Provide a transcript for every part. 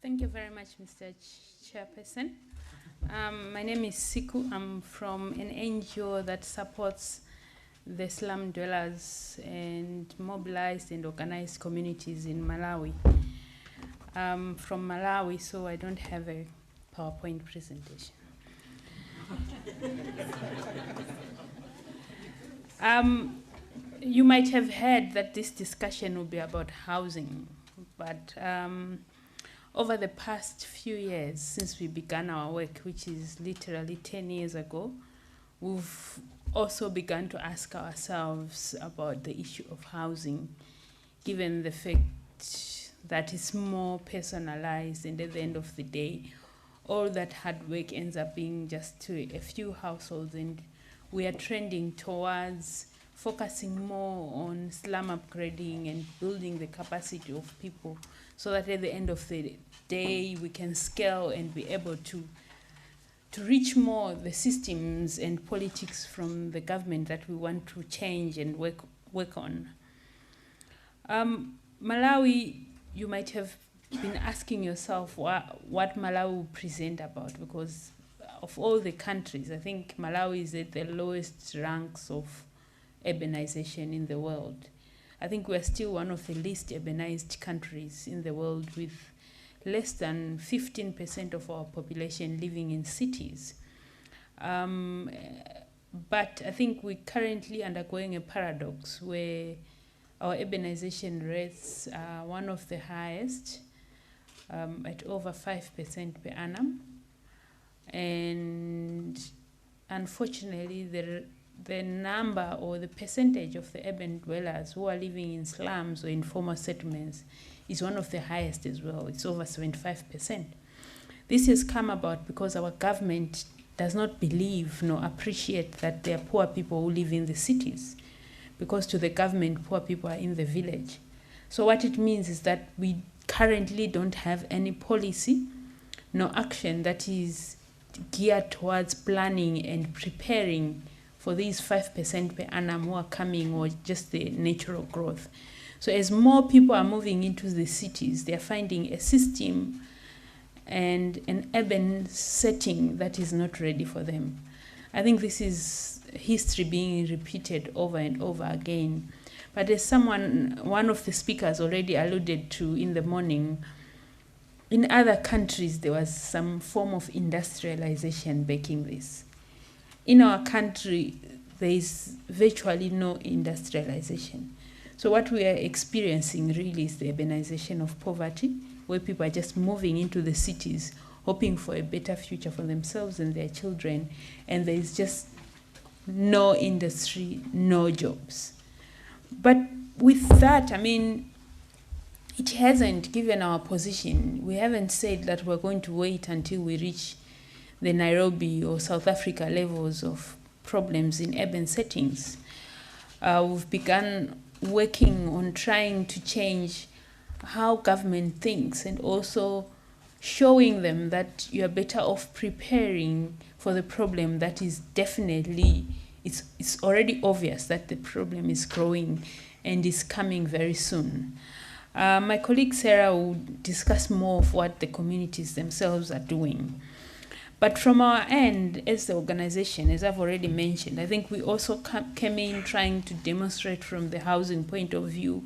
Thank you very much, Mr. Chairperson. My name is Siku. I'm from an NGO that supports the slum dwellers and mobilized and organized communities in Malawi. I'm from Malawi, so I don't have a PowerPoint presentation. You might have heard that this discussion will be about housing, but over the past few years, since we began our work, which is literally 10 years ago, we've also begun to ask ourselves about the issue of housing, given the fact that it's more personalized, and at the end of the day, all that hard work ends up being just to a few households, and we are trending towards focusing more on slum upgrading and building the capacity of people so that at the end of the day we can scale and be able to reach more the systems and politics from the government that we want to change and work on. Malawi, you might have been asking yourself what Malawi will present about, because of all the countries, I think Malawi is at the lowest ranks of urbanization in the world. I think we're still one of the least urbanized countries in the world, with less than 15% of our population living in cities. But I think we're currently undergoing a paradox where our urbanization rates are one of the highest, at over 5% per annum. And unfortunately, the number or the percentage of the urban dwellers who are living in slums or informal settlements is one of the highest as well. It's over 75%. This has come about because our government does not believe nor appreciate that there are poor people who live in the cities, because to the government, poor people are in the village. So what it means is that we currently don't have any policy nor action that is geared towards planning and preparing for these 5% per annum who are coming, or just the natural growth. So as more people are moving into the cities, they're finding a system and an urban setting that is not ready for them. I think this is history being repeated over and over again. But as one of the speakers already alluded to in the morning, in other countries, there was some form of industrialization backing this. In our country, there is virtually no industrialization. So what we are experiencing really is the urbanization of poverty, where people are just moving into the cities, hoping for a better future for themselves and their children, and there is just no industry, no jobs. But with that, I mean, it hasn't given our position. We haven't said that we're going to wait until we reach the Nairobi or South Africa levels of problems in urban settings. We've begun working on trying to change how government thinks, and also showing them that you're better off preparing for the problem that is definitely, it's already obvious that the problem is growing and is coming very soon. My colleague Sarah will discuss more of what the communities themselves are doing. But from our end, as the organization, as I've already mentioned, I think we also came in trying to demonstrate from the housing point of view,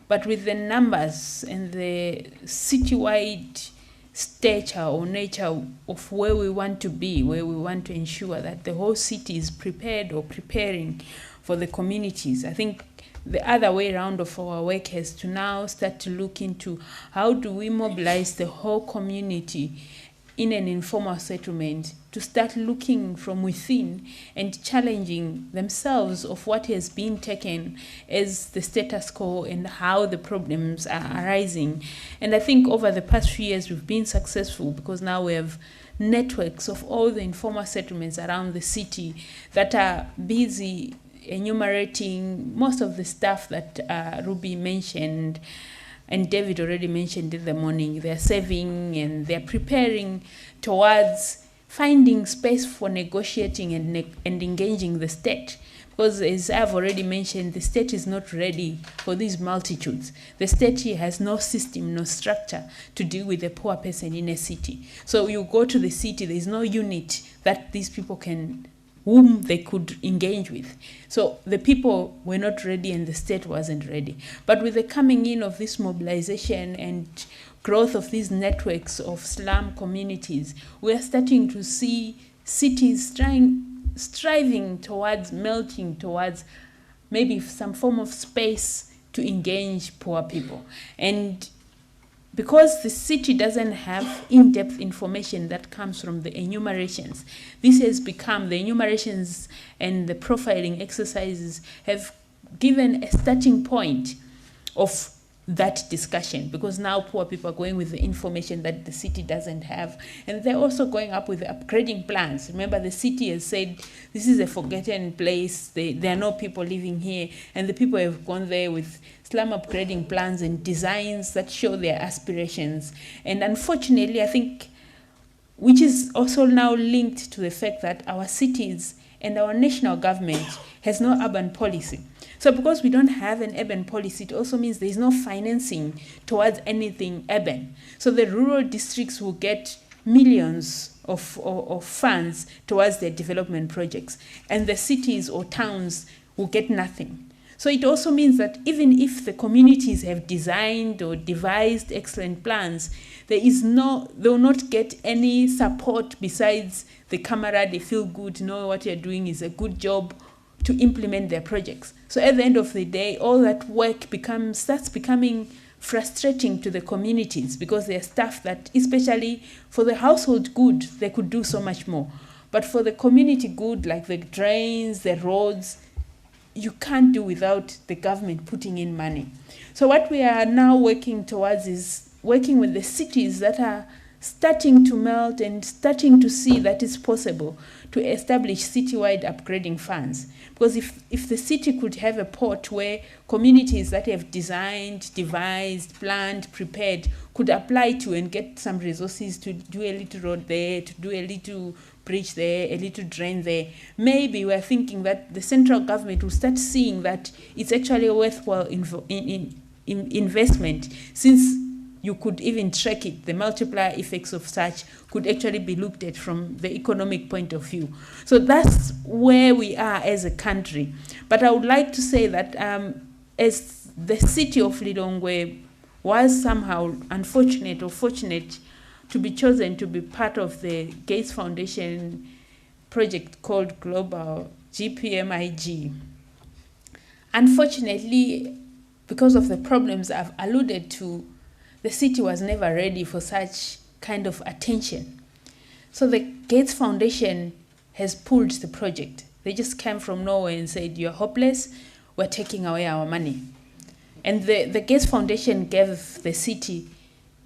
but with the numbers and the citywide stature or nature of where we want to be, where we want to ensure that the whole city is prepared or preparing for the communities. I think the other way around of our work has to now start to look into how do we mobilize the whole community in an informal settlement to start looking from within and challenging themselves of what has been taken as the status quo and how the problems are arising. And I think over the past few years we've been successful, because now we have networks of all the informal settlements around the city that are busy enumerating most of the stuff that Ruby mentioned and David already mentioned in the morning. They're saving and they're preparing towards finding space for negotiating and engaging the state. because as I've already mentioned, the state is not ready for these multitudes. The state here has no system, no structure to deal with a poor person in a city. So you go to the city, there's no unit that these people whom they could engage with. So the people were not ready and the state wasn't ready. But with the coming in of this mobilization and growth of these networks of slum communities, we are starting to see cities striving towards melting towards maybe some form of space to engage poor people. And because the city doesn't have in-depth information that comes from the enumerations, this has become, the enumerations and the profiling exercises have given a starting point of that discussion, because now poor people are going with the information that the city doesn't have, and they're also going up with the upgrading plans. Remember, the city has said this is a forgotten place, there are no people living here, and the people have gone there with slum upgrading plans and designs that show their aspirations. And unfortunately, I think, which is also now linked to the fact that our cities and our national government has no urban policy. So because we don't have an urban policy, it also means there's no financing towards anything urban. So the rural districts will get millions of funds towards their development projects, and the cities or towns will get nothing. So it also means that even if the communities have designed or devised excellent plans, they will not get any support besides the camaraderie, they feel good, know what you're doing is a good job, to implement their projects. So at the end of the day, all that work starts becoming frustrating to the communities, because there are stuff that, especially for the household good, they could do so much more. But for the community good, like the drains, the roads, you can't do without the government putting in money. So what we are now working towards is working with the cities that are starting to melt and starting to see that it's possible to establish citywide upgrading funds. Because if the city could have a port where communities that have designed, devised, planned, prepared could apply to and get some resources to do a little road there, to do a little bridge there, a little drain there, maybe we're thinking that the central government will start seeing that it's actually a worthwhile investment, since you could even track it. The multiplier effects of such could actually be looked at from the economic point of view. So that's where we are as a country. But I would like to say that as the city of Lilongwe was somehow unfortunate or fortunate to be chosen to be part of the Gates Foundation project called Global GPMIG, unfortunately, because of the problems I've alluded to, the city was never ready for such kind of attention. So the Gates Foundation has pulled the project. They just came from nowhere and said, you're hopeless, we're taking away our money. And the Gates Foundation gave the city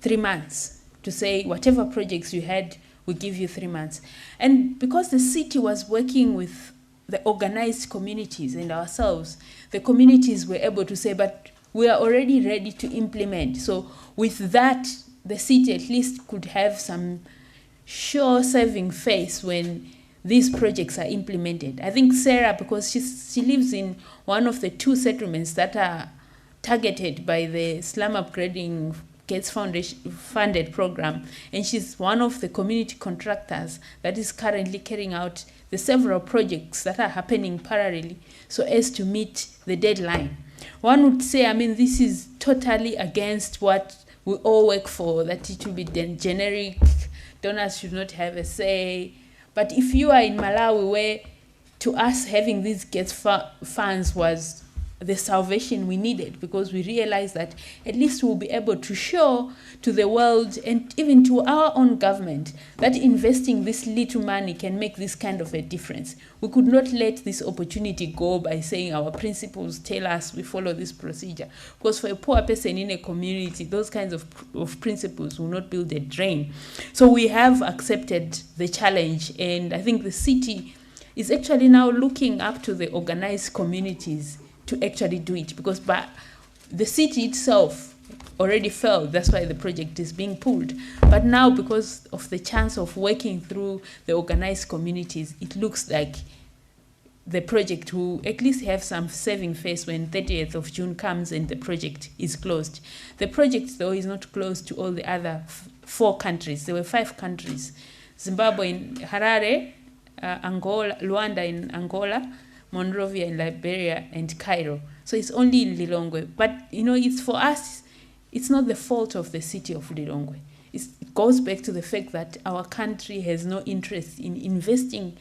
3 months to say, whatever projects you had, we give you 3 months. And because the city was working with the organized communities and ourselves, the communities were able to say, but we are already ready to implement. So with that, the city at least could have some sure-saving face when these projects are implemented. I think Sarah, because she lives in one of the 2 settlements that are targeted by the Slum Upgrading Gates Foundation funded program, and she's one of the community contractors that is currently carrying out the several projects that are happening parallelly so as to meet the deadline. One would say, I mean, this is totally against what we all work for, that it will be generic, donors should not have a say. But if you are in Malawi, where to us having these Gates funds was the salvation we needed, because we realized that at least we'll be able to show to the world and even to our own government that investing this little money can make this kind of a difference. We could not let this opportunity go by saying our principles tell us we follow this procedure, because for a poor person in a community, those kinds of principles will not build a drain. So we have accepted the challenge, and I think the city is actually now looking up to the organized communities to actually do it, because the city itself already failed. That's why the project is being pulled. But now, because of the chance of working through the organized communities, it looks like the project will at least have some saving face when 30th of June comes and the project is closed. The project, though, is not closed to all the other 4 countries. There were 5 countries. Zimbabwe in Harare, Angola, Luanda in Angola, Monrovia in Liberia, and Cairo. So it's only in Lilongwe. But, it's for us, it's not the fault of the city of Lilongwe. It goes back to the fact that our country has no interest in investing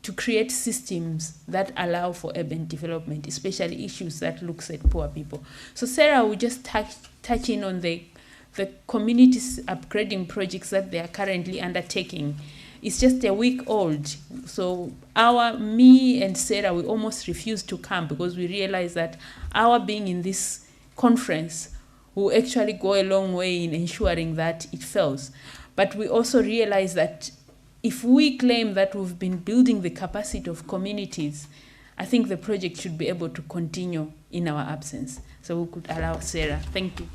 to create systems that allow for urban development, especially issues that looks at poor people. So Sarah will just touch in on the communities upgrading projects that they are currently undertaking. It's just a week old. So me and Sarah, we almost refused to come because we realized that our being in this conference will actually go a long way in ensuring that it fails. But we also realize that if we claim that we've been building the capacity of communities, I think the project should be able to continue in our absence. So we could allow Sarah. Thank you.